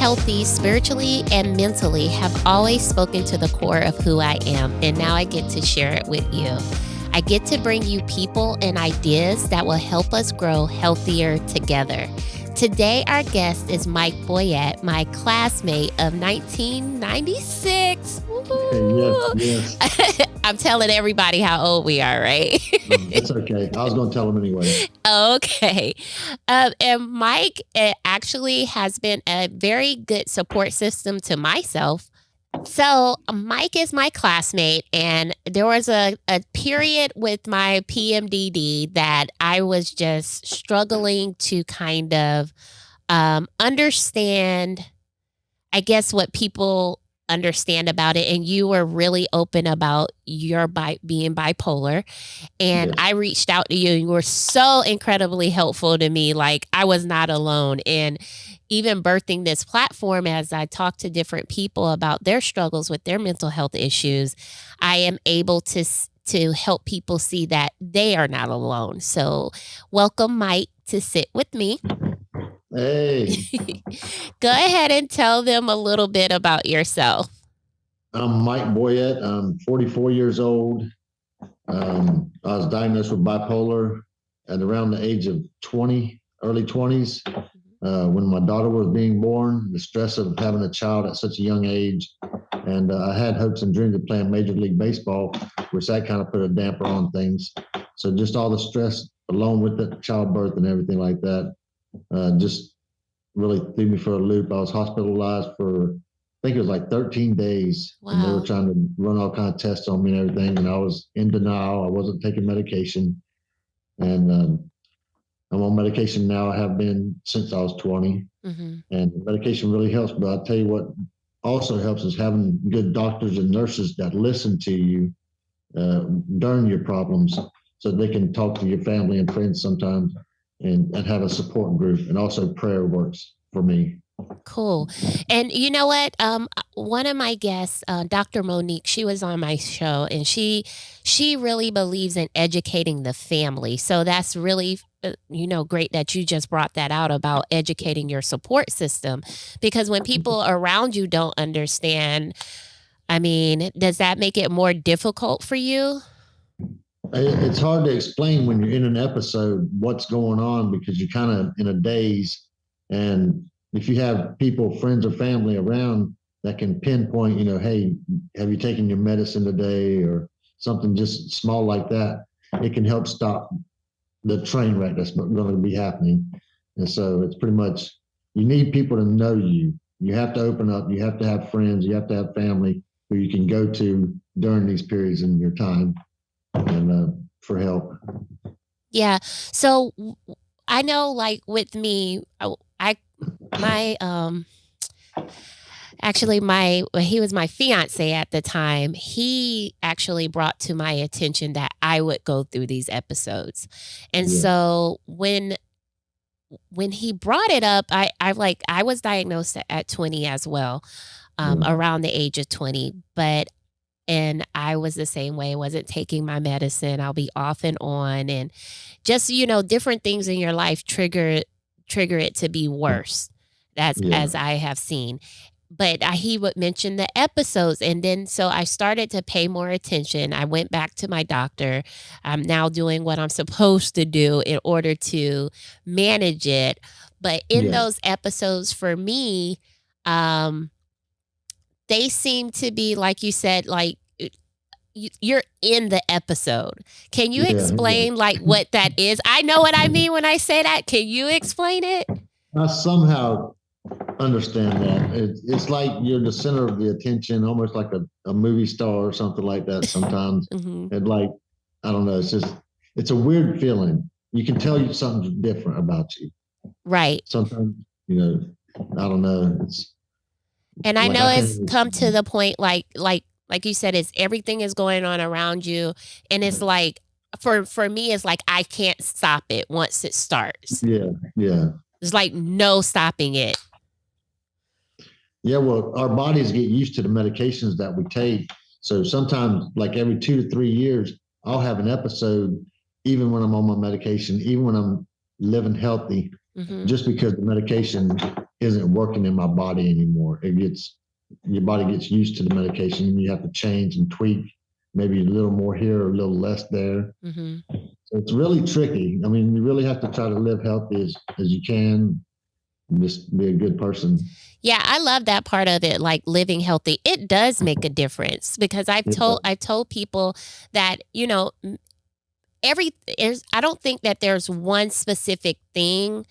healthy spiritually and mentally have always spoken to the core of who I am, and now I get to share it with you. I get to bring you people and ideas that will help us grow healthier together. Today, our guest is Mike Boyett, my classmate of 1996. Yes. I'm telling everybody how old we are, right? That's okay. I was going to tell them anyway. Okay. And Mike actually has been a very good support system to myself. So Mike is my classmate, and there was a period with my PMDD that I was just struggling to kind of understand, I guess, what people understand about it. And you were really open about your being bipolar. And Yes. I reached out to you. You were so incredibly helpful to me. Like, I was not alone. And even birthing this platform, as I talk to different people about their struggles with their mental health issues, I am able to help people see that they are not alone. So welcome, Mike, to sit with me. Hey, Go ahead and tell them a little bit about yourself. I'm Mike Boyett. I'm 44 years old. I was diagnosed with bipolar at around the age of 20, early 20s, when my daughter was being born, the stress of having a child at such a young age. And I had hopes and dreams of playing Major League Baseball, which that kind of put a damper on things. So just all the stress along with the childbirth and everything like that, just really threw me for a loop. I was hospitalized for, I think it was like 13 days. Wow. And they were trying to run all kind of tests on me and everything. And I was in denial. I wasn't taking medication. And I'm on medication now. I have been since I was 20. Mm-hmm. And medication really helps. But I'll tell you what also helps is having good doctors and nurses that listen to you during your problems, so they can talk to your family and friends sometimes and have a support group. And also prayer works for me. Cool. And you know what? One of my guests, Dr. Monique, she was on my show, and she really believes in educating the family. So that's really, great that you just brought that out about educating your support system, because when people around you don't understand, I mean, does that make it more difficult for you? It's hard to explain when you're in an episode what's going on, because you're kind of in a daze. And if you have people, friends or family around that can pinpoint, hey, have you taken your medicine today, or something just small like that, it can help stop the train wreck that's going to be happening. And so it's pretty much, you need people to know you. You have to open up. You have to have friends. You have to have family who you can go to during these periods in your time and for help. Yeah. So I know, like with me, he was my fiance at the time. He actually brought to my attention that I would go through these episodes. And Yeah. so when he brought it up, I was diagnosed at 20 as well, around the age of 20, and I was the same way. I wasn't taking my medicine. I'll be off and on, and just, different things in your life trigger it to be worse, as I have seen. But he would mention the episodes, and then so I started to pay more attention. I went back to my doctor. I'm now doing what I'm supposed to do in order to manage it. But in those episodes, for me, they seem to be, like you said, like you're in the episode. Can you explain like what that is? I know what I mean when I say that. Can you explain it? I somehow understand that. It's like you're the center of the attention, almost like a movie star or something like that sometimes. Mm-hmm. And like, I don't know, it's a weird feeling. You can tell something's different about you. Right. Sometimes, I don't know. And I know it's come to the point like you said, it's everything is going on around you, and it's like for me, it's like I can't stop it once it starts. Yeah. There's like no stopping it. Yeah, well, our bodies get used to the medications that we take. So sometimes, like every 2 to 3 years, I'll have an episode, even when I'm on my medication, even when I'm living healthy, just because the medication isn't working in my body anymore. Your body gets used to the medication, and you have to change and tweak, maybe a little more here or a little less there. Mm-hmm. So it's really tricky. I mean, you really have to try to live healthy as you can, and just be a good person. Yeah, I love that part of it, like living healthy. It does make a difference because I've told people that, every is I don't think that there's one specific thing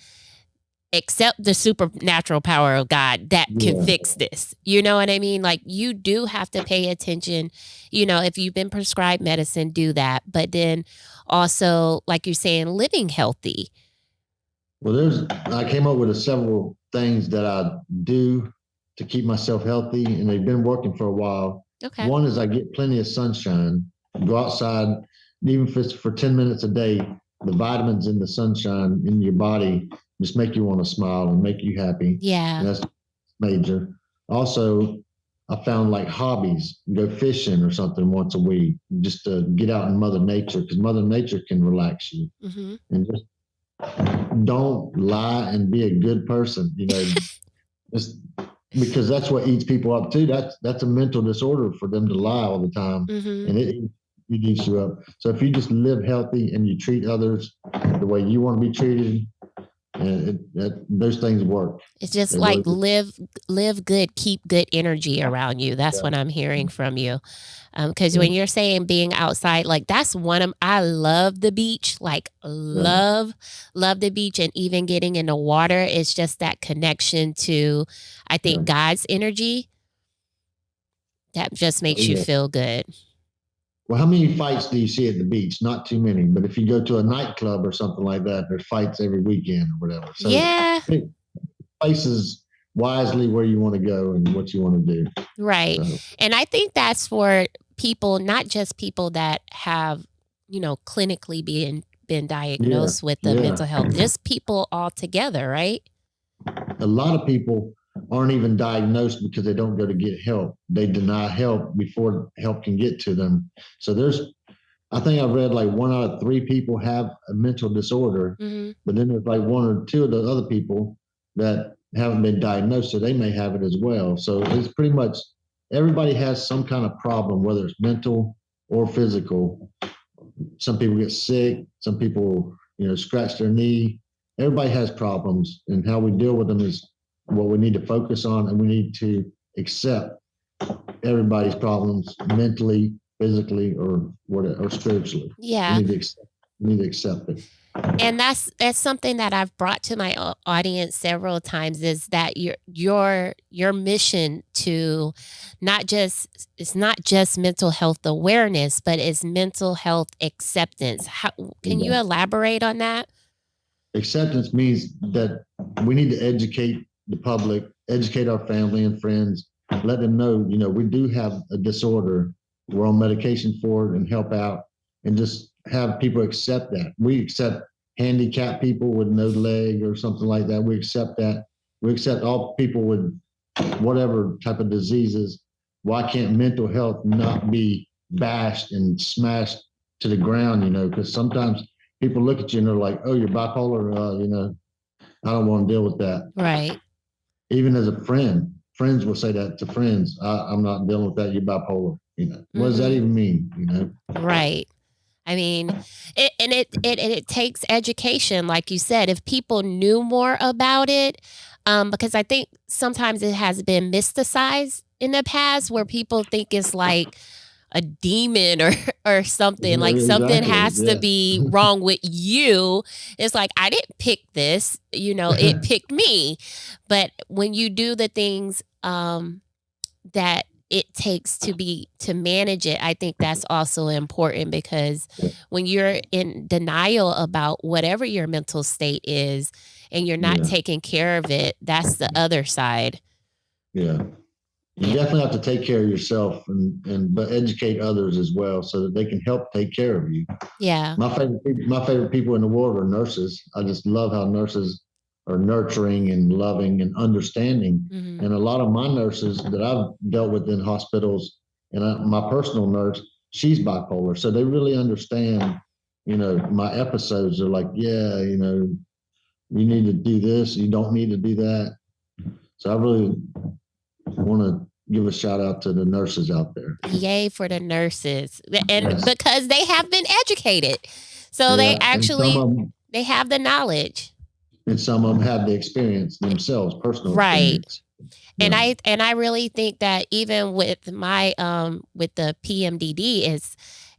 except the supernatural power of God that can Yeah, fix this. You know what I mean? Like you do have to pay attention. If you've been prescribed medicine, do that. But then also, like you're saying, living healthy. well, I came up with several things that I do to keep myself healthy, and they've been working for a while. Okay. One is I get plenty of sunshine. Go outside, even if it's for 10 minutes a day. The vitamins in the sunshine in your body just make you want to smile and make you happy. Yeah. And that's major. Also, I found like hobbies, go fishing or something once a week, just to get out in Mother Nature, because Mother Nature can relax you. Hmm. And just don't lie and be a good person, just because that's what eats people up too. That's a mental disorder for them to lie all the time, Hmm. and it eats you up. So if you just live healthy and you treat others the way you want to be treated, and those things work. It's just They like really do. live good, keep good energy around you. That's Yeah, what I'm hearing from you. Because yeah, when you're saying being outside, like that's one of I love the beach, like yeah. love the beach, and even getting in the water. It's just that connection to, I think, Yeah. God's energy that just Oh, makes you yeah. feel good. Well, how many fights do you see at the beach? Not too many, but if you go to a nightclub or something like that, there's fights every weekend or whatever. So Yeah, pick places wisely where you want to go and what you want to do. right. So And I think that's for people, not just people that have, clinically been yeah, diagnosed with the yeah. mental health, just people altogether, right? A lot of people aren't even diagnosed because they don't go to get help. They deny help before help can get to them. So I think I've read like 1 out of 3 people have a mental disorder, Mhm. but then there's like 1 or 2 of the other people that haven't been diagnosed, so they may have it as well. So it's pretty much everybody has some kind of problem, whether it's mental or physical. Some people get sick, some people, scratch their knee. Everybody has problems, and how we deal with them is what we need to focus on, and we need to accept everybody's problems mentally, physically, or spiritually. We Yeah. need to accept. We need to accept it. And that's something that I've brought to my audience several times is that your mission to not just it's not just mental health awareness, but it's mental health acceptance. How can you Yeah. elaborate on that? Acceptance means that we need to educate the public, educate our family and friends, let them know, we do have a disorder. We're on medication for it and help out, and just have people accept that. We accept handicapped people with no leg or something like that. We accept that. We accept all people with whatever type of diseases. Why can't mental health not be bashed and smashed to the ground? Because sometimes people look at you and they're like, "Oh, you're bipolar." I don't want to deal with that. Right. Even as a friend, friends will say that to friends. I'm not dealing with that. You're bipolar. What does that Mhm. even mean? Right. I mean, it takes education, like you said. If people knew more about it, because I think sometimes it has been mysticized in the past, where people think it's like a demon or or something. Like something Exactly. has to Yeah. be wrong with you. It's like I didn't pick this. It picked me. But when you do the things, that it takes to manage it, I think that's also important because when you're in denial about whatever your mental state is and you're not Yeah. taking care of it, that's the other side. Yeah. You Yeah. definitely have to take care of yourself, and but educate others as well so that they can help take care of you. Yeah. My favorite people in the world are nurses. I just love how nurses are nurturing and loving and understanding. Mhm. And a lot of my nurses that I've dealt with in hospitals, and my personal nurse, she's bipolar, so they really understand. My episodes are like, yeah, you need to do this, you don't need to do that. So I really want to give a shout out to the nurses out there. Yay for the nurses. And Yes. because they have been educated. So they Yeah. actually they have the knowledge. And some of them have the experience themselves, personal Right. experience. And Yeah. I really think that even with my with the PMDD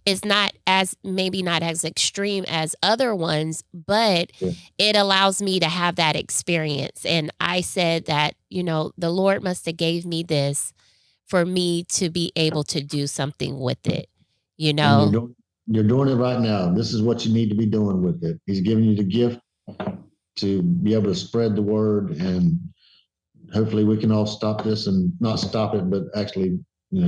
is not as maybe not as extreme as other ones, but Yeah. it allows me to have that experience. And I said that, the Lord must have gave me this for me to be able to do something with it, And you're doing it right now. This is what you need to be doing with it. He's giving you the gift to be able to spread the word, and hopefully we can all stop this, and not stop it, but actually,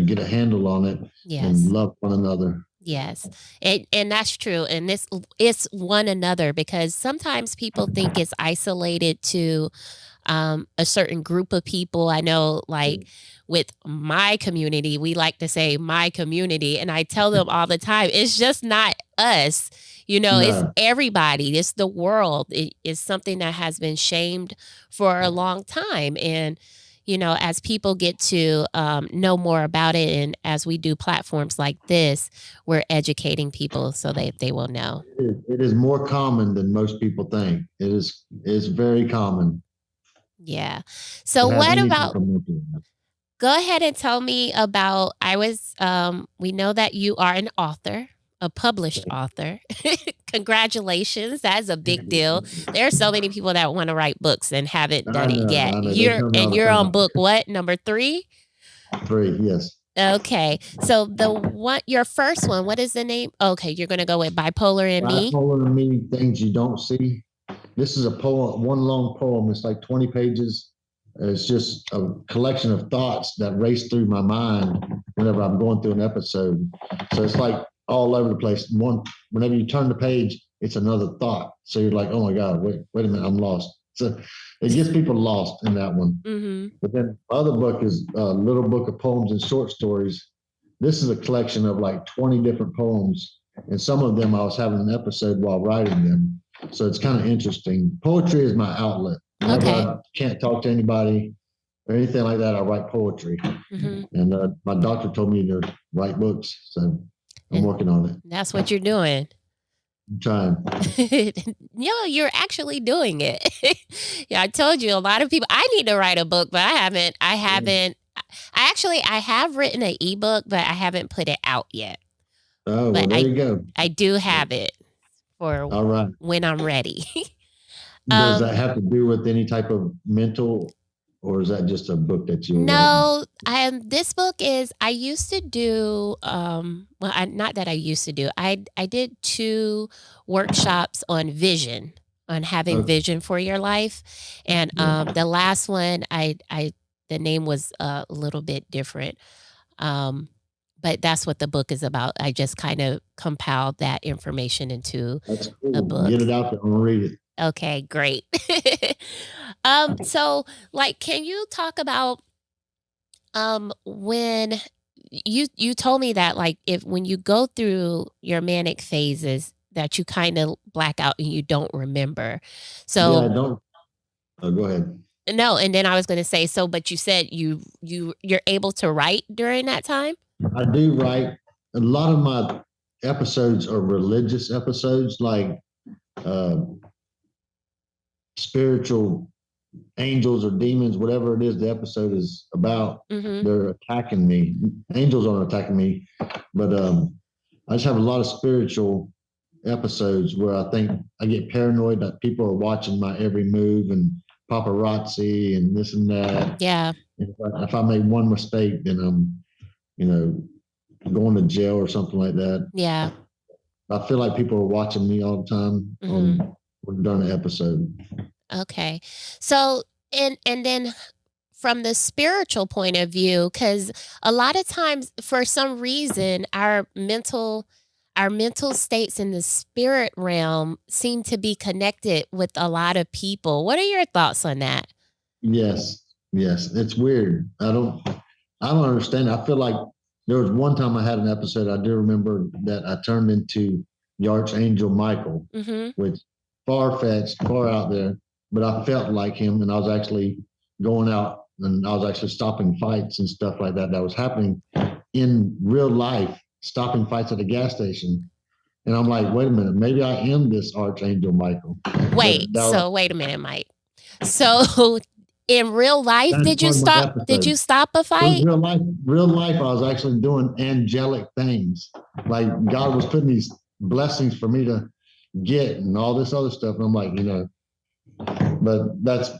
get a handle on it. Yes. And love one another. Yes. And that's true. And this it's one another, because sometimes people think it's isolated to a certain group of people. I know, like with my community, we like to say my community, and I tell them all the time, it's just not us. It's everybody. It's the world. It is something that has been shamed for a long time. And as people get to know more about it, and as we do platforms like this, we're educating people so they will know. It is more common than most people think. It's very common. Yeah. So what about, mental. go ahead and tell me about, we know that you are an author, a published author. Congratulations. That's a big deal. There are so many people that want to write books and haven't done it yet. I know. You're on book what? Number 3? 3, yes. Okay. So your first one, what is the name? Okay, you're gonna go with Bipolar and Me. Bipolar and Me, Things You Don't See. This is a poem, one long poem. It's like 20 pages. It's just a collection of thoughts that race through my mind whenever I'm going through an episode. So it's like all over the place. Whenever you turn the page, it's another thought. So you're like, oh my God, wait a minute, I'm lost. So it gets people lost in that one. Mm-hmm. But then the other book is a little book of poems and short stories. This is a collection of like 20 different poems. And some of them I was having an episode while writing them. So it's kind of interesting. Poetry is my outlet. Whenever I can't talk to anybody or anything like that, I write poetry. Mm-hmm. And my doctor told me to write books. So I'm working on it. That's what you're doing. I'm trying. You're actually doing it. Yeah, I told you, a lot of people, I need to write a book, but I haven't. I have written an ebook, but I haven't put it out yet. Oh, well, there you go. I do have it for all right when I'm ready. Does that have to do with any type of mental, or is that just a book that you? No, this book is. I used to do. Not that I used to do. I did 2 workshops on vision, on having vision for your life, and the last one, the name was a little bit different. But that's what the book is about. I just kind of compiled that information into a book. Get it out there and read it. Okay, great. So can you talk about when you told me that when you go through your manic phases that you kind of black out and you don't remember. So yeah, I don't. Oh, go ahead. No, and then I was going to say, but you said you're able to write during that time? I do write. A lot of my episodes are religious episodes, like spiritual angels or demons, whatever it is the episode is about. Mm-hmm. They're attacking me. Angels aren't attacking me, but I just have a lot of spiritual episodes where I think I get paranoid that people are watching my every move, and paparazzi and this and that. Yeah. If I make one mistake, then I'm going to jail or something like that. Yeah. I feel like people are watching me all the time. Mm-hmm. During the episode. Okay. So, and then from the spiritual point of view, because a lot of times for some reason, our mental states in the spirit realm seem to be connected with a lot of people. What are your thoughts on that? Yes. It's weird. I don't understand. I feel like there was one time I had an episode, I do remember, that I turned into the Archangel Michael, mm-hmm. which far-fetched, far out there, but I felt like him, and I was actually going out, and I was actually stopping fights and stuff like that was happening in real life, stopping fights at a gas station. And I'm like, wait a minute, maybe I am this Archangel Michael. Wait a minute, Mike. So in real life, did you stop a fight? Real life, I was actually doing angelic things. Like God was putting these blessings for me to get and all this other stuff. And I'm like, but that's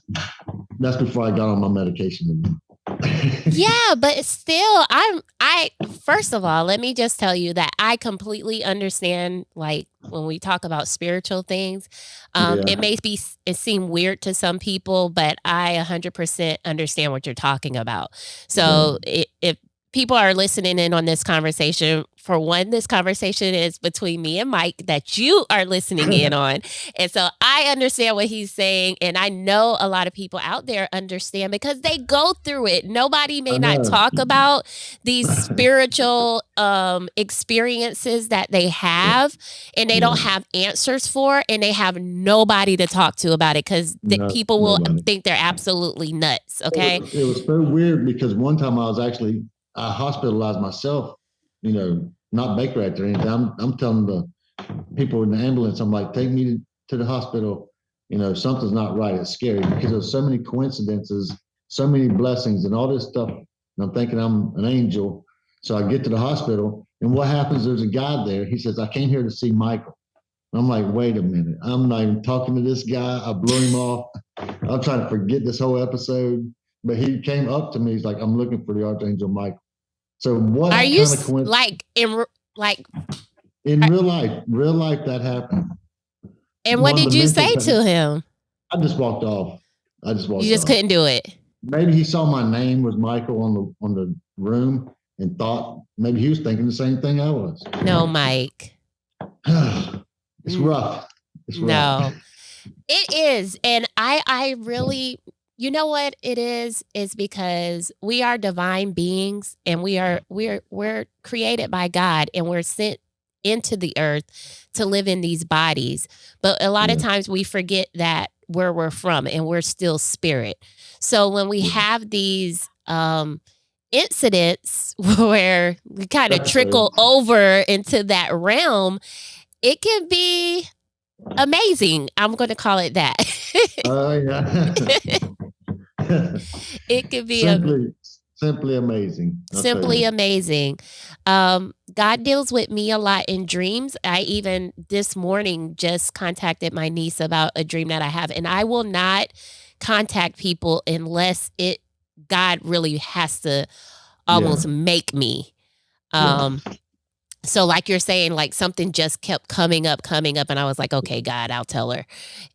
before I got on my medication. Yeah, but still, I first of all, let me just tell you that I completely understand, like, when we talk about spiritual things, it seem weird to some people, but I 100% understand what you're talking about. So if people are listening in on this conversation, for one, this conversation is between me and Mike that you are listening in on. And so I understand what he's saying. And I know a lot of people out there understand because they go through it. Nobody may not talk about these spiritual experiences that they have and they don't have answers for, and they have nobody to talk to about it because people will think they're absolutely nuts. Okay. It was so weird because one time I hospitalized myself, not Baker Act or anything. I'm telling the people in the ambulance, I'm like, take me to the hospital. Something's not right. It's scary because there's so many coincidences, so many blessings and all this stuff. And I'm thinking I'm an angel. So I get to the hospital, and what happens? There's a guy there. He says, I came here to see Michael. I'm like, wait a minute. I'm not even talking to this guy. I blew him off. I'm trying to forget this whole episode. But he came up to me. He's like, I'm looking for the Archangel Michael. So what are you like in real life that happened? And what did you say to him? I just walked off. You just couldn't do it. Maybe he saw my name was Michael on the room and thought maybe he was thinking the same thing I was. No, Mike. It's rough. No, it is. And I really, you know what it is because we are divine beings and we're created by God and we're sent into the earth to live in these bodies. But a lot of times we forget that where we're from and we're still spirit. So when we have these incidents where we kind of trickle over into that realm, it can be amazing. I'm going to call it that. Oh, yeah. It could be simply amazing. Simply amazing. God deals with me a lot in dreams. I even this morning just contacted my niece about a dream that I have, and I will not contact people unless God really has to almost make me. So like you're saying, like something just kept coming up, and I was like, okay, God, I'll tell her.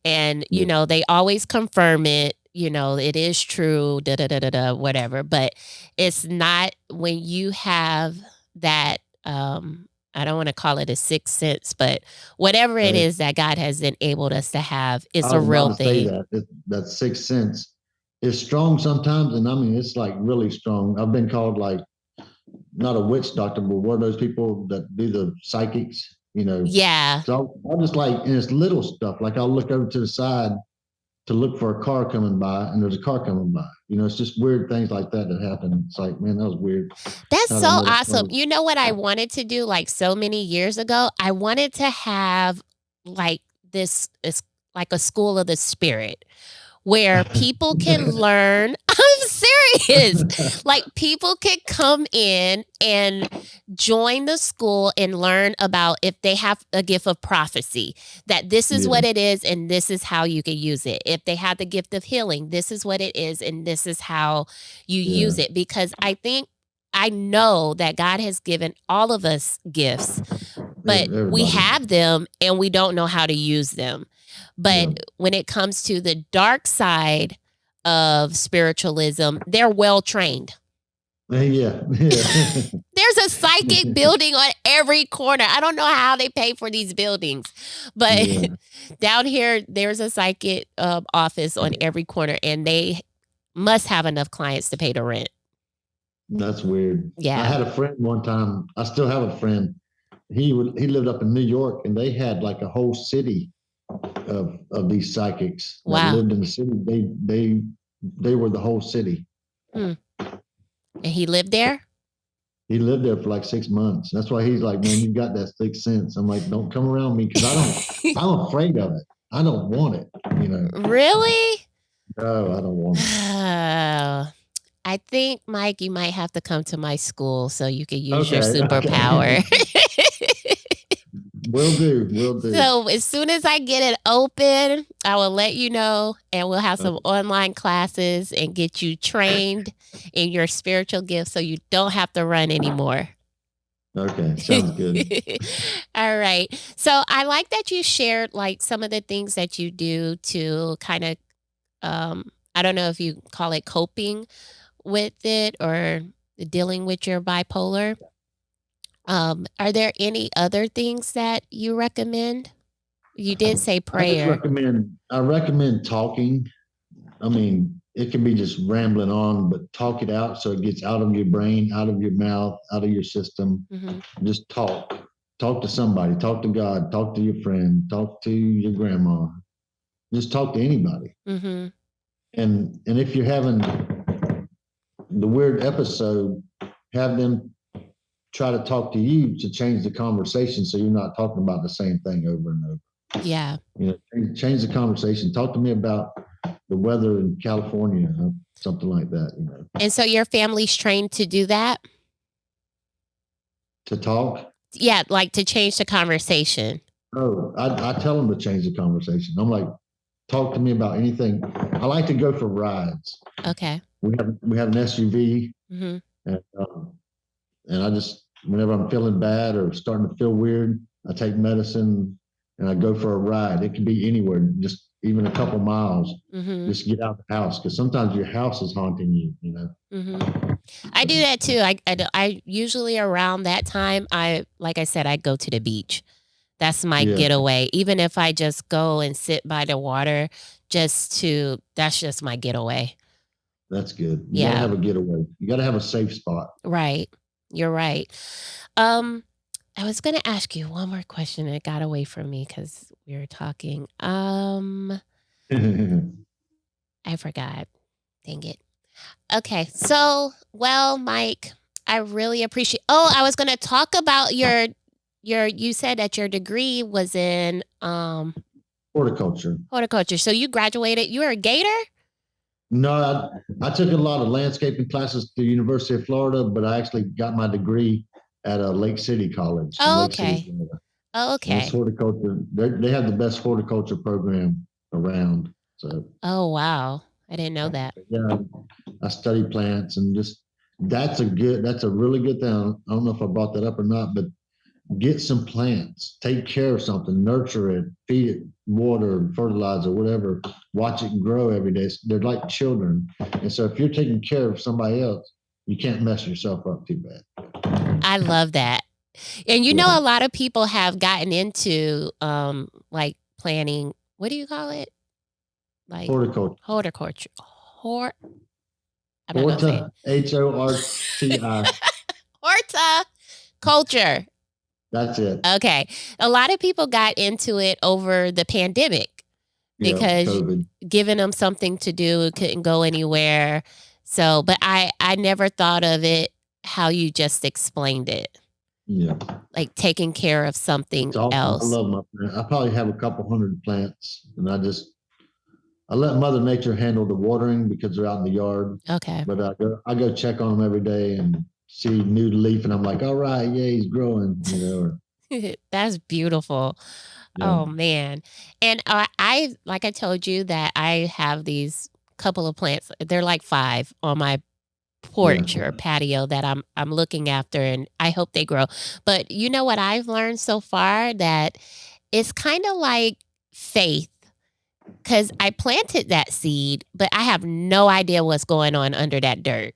And, they always confirm it, it is true, whatever. But it's not when you have that, I don't want to call it a sixth sense, but whatever it is that God has enabled us to have, it's a real thing. That sixth sense is strong sometimes. And I mean, it's like really strong. I've been called like, not a witch doctor, but one of those people that do the psychics, Yeah. So I'll just like, and it's little stuff. Like I'll look over to the side to look for a car coming by, and there's a car coming by. It's just weird things like that happen. It's like, man, that was weird. That's so awesome. You know what I wanted to do like so many years ago? I wanted to have like this, it's like a school of the spirit where people can learn. I'm serious. Like people can come in and join the school and learn about if they have a gift of prophecy, that this is what it is and this is how you can use it. If they have the gift of healing, this is what it is and this is how you use it. Because I know that God has given all of us gifts, but we have them and we don't know how to use them. But when it comes to the dark side of spiritualism, they're well trained. Yeah. There's a psychic building on every corner. I don't know how they pay for these buildings, but down here, there's a psychic office on every corner, and they must have enough clients to pay the rent. That's weird. Yeah. I had a friend one time. I still have a friend. He lived up in New York, and they had like a whole city of these psychics that lived in the city. They they were the whole city. Hmm. And he lived there? He lived there for like 6 months. That's why he's like, man, you got that sixth sense. I'm like, don't come around me because I'm afraid of it. I don't want it, you know. Really? No, I don't want it. I think, Mike, you might have to come to my school so you can use your Okay. superpower. Will do. Will do. So as soon as I get it open, I will let you know, and we'll have some online classes and get you trained in your spiritual gifts so you don't have to run anymore. Okay, sounds good. All right. So I like that you shared like some of the things that you do to kind of, I don't know if you call it coping with it or dealing with your bipolar. Are there any other things that you recommend? You did say prayer. I recommend talking. I mean, it can be just rambling on, but talk it out so it gets out of your brain, out of your mouth, out of your system. Mm-hmm. Just talk. Talk to somebody. Talk to God. Talk to your friend. Talk to your grandma. Just talk to anybody. Mm-hmm. And if you're having the weird episode, have them try to talk to you to change the conversation so you're not talking about the same thing over and over. Yeah. You know, change the conversation. Talk to me about the weather in California, something like that, you know. And so your family's trained to do that? To talk? Yeah, like to change the conversation. Oh, I tell them to change the conversation. I'm like, talk to me about anything. I like to go for rides. Okay. We have an SUV, Mm-hmm. and I just, whenever I'm feeling bad or starting to feel weird, I take medicine and I go for a ride. It can be anywhere, just even a couple miles. Mm-hmm. Just get out the house because sometimes your house is haunting you, you know. Mm-hmm. I do that too. I usually around that time, like I said, I go to the beach. That's my getaway. Even if I just go and sit by the water, that's just my getaway. That's good. You gotta have a getaway. You gotta have a safe spot. Right. You're right. I was gonna ask you one more question and it got away from me because we were talking. I forgot. Dang it. Okay. So, well, Mike, I really appreciate. Oh, I was gonna talk about you said that your degree was in horticulture. Horticulture. So you graduated. You were a gator? No, I took a lot of landscaping classes at the University of Florida, but I actually got my degree at a Lake City College. Oh, Lake okay. City, Florida. Oh, okay. It's horticulture. They have the best horticulture program around. So. Oh wow, I didn't know that. Yeah, I study plants and just that's a really good thing. I don't know if I brought that up or not, but get some plants, take care of something, nurture it, feed it water, fertilizer, whatever, watch it grow every day. They're like children. And so if you're taking care of somebody else, you can't mess yourself up too bad. I love that. And you know, a lot of people have gotten into like planting, what do you call it? Like horticulture. Horticulture. I'm not gonna say it. HORTI. Horticulture. That's it. Okay. A lot of people got into it over the pandemic because giving them something to do, couldn't go anywhere. So, but I never thought of it how you just explained it. Yeah. Like taking care of something else. I love my plants. I probably have a couple hundred plants, and I let Mother Nature handle the watering because they're out in the yard. Okay. But I go check on them every day and see new leaf, and I'm like, all right, yeah, he's growing. You know. That's beautiful. Yeah. Oh man. And I like I told you that I have these couple of plants. They're like 5 on my porch or patio that I'm looking after, and I hope they grow. But you know what I've learned so far, that it's kind of like faith, because I planted that seed, but I have no idea what's going on under that dirt.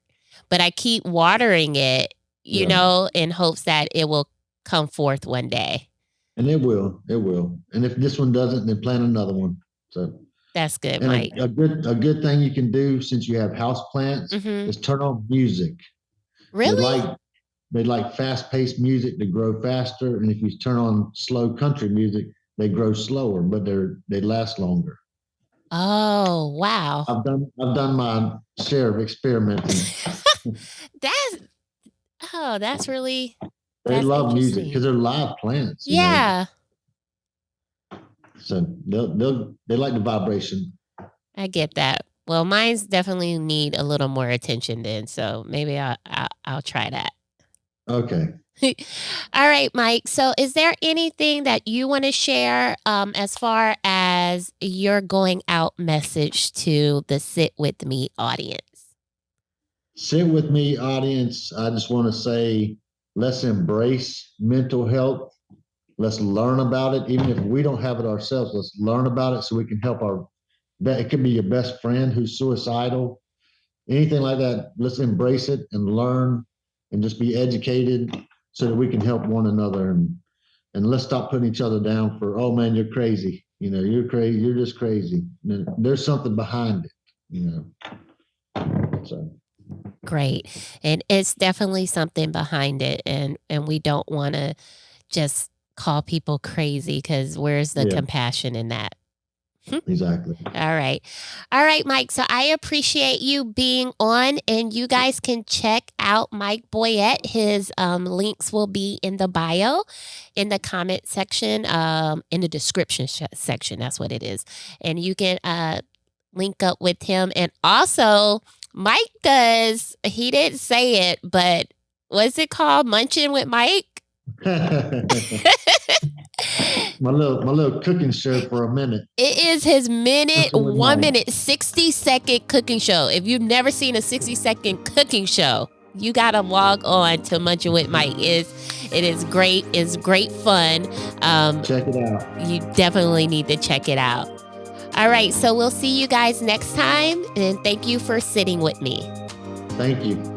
But I keep watering it, you know, in hopes that it will come forth one day. And it will. And if this one doesn't, then plant another one. So that's good, Mike. A good thing you can do since you have house plants is turn on music. Really? They like fast-paced music to grow faster, and if you turn on slow country music, they grow slower, but they last longer. Oh, wow. I've done my share of experimenting. That's that's really They that's love music interesting. because they're live plants, Yeah, so they like the vibration. I get that. Well, mine's definitely need a little more attention then, so maybe I'll try that. Okay. All right, Mike. So, is there anything that you want to share as far as your going out message to the Sit With Me audience? Sit with me, audience. I just want to say, let's embrace mental health. Let's learn about it. Even if we don't have it ourselves, let's learn about it so we can help our, it could be your best friend who's suicidal, anything like that. Let's embrace it and learn and just be educated so that we can help one another. And let's stop putting each other down for, oh man, you're crazy. You're crazy. You're just crazy. There's something behind it. So Great. And it's definitely something behind it, and we don't want to just call people crazy cuz where's the yeah, compassion in that? exactly. All right. All right, Mike. So I appreciate you being on, and you guys can check out Mike Boyett. His links will be in the bio, in the comment section, in the description section. That's what it is. And you can link up with him. And also, Mike does, he didn't say it, but what's it called? Munching with Mike? my little cooking show for a minute. It is his minute, Cooking with 1 Mike. minute, 60-second cooking show. If you've never seen a 60-second cooking show, you gotta log on to Munching with Mike. It is great. It's great fun. Check it out. You definitely need to check it out. All right, so we'll see you guys next time, and thank you for sitting with me. Thank you.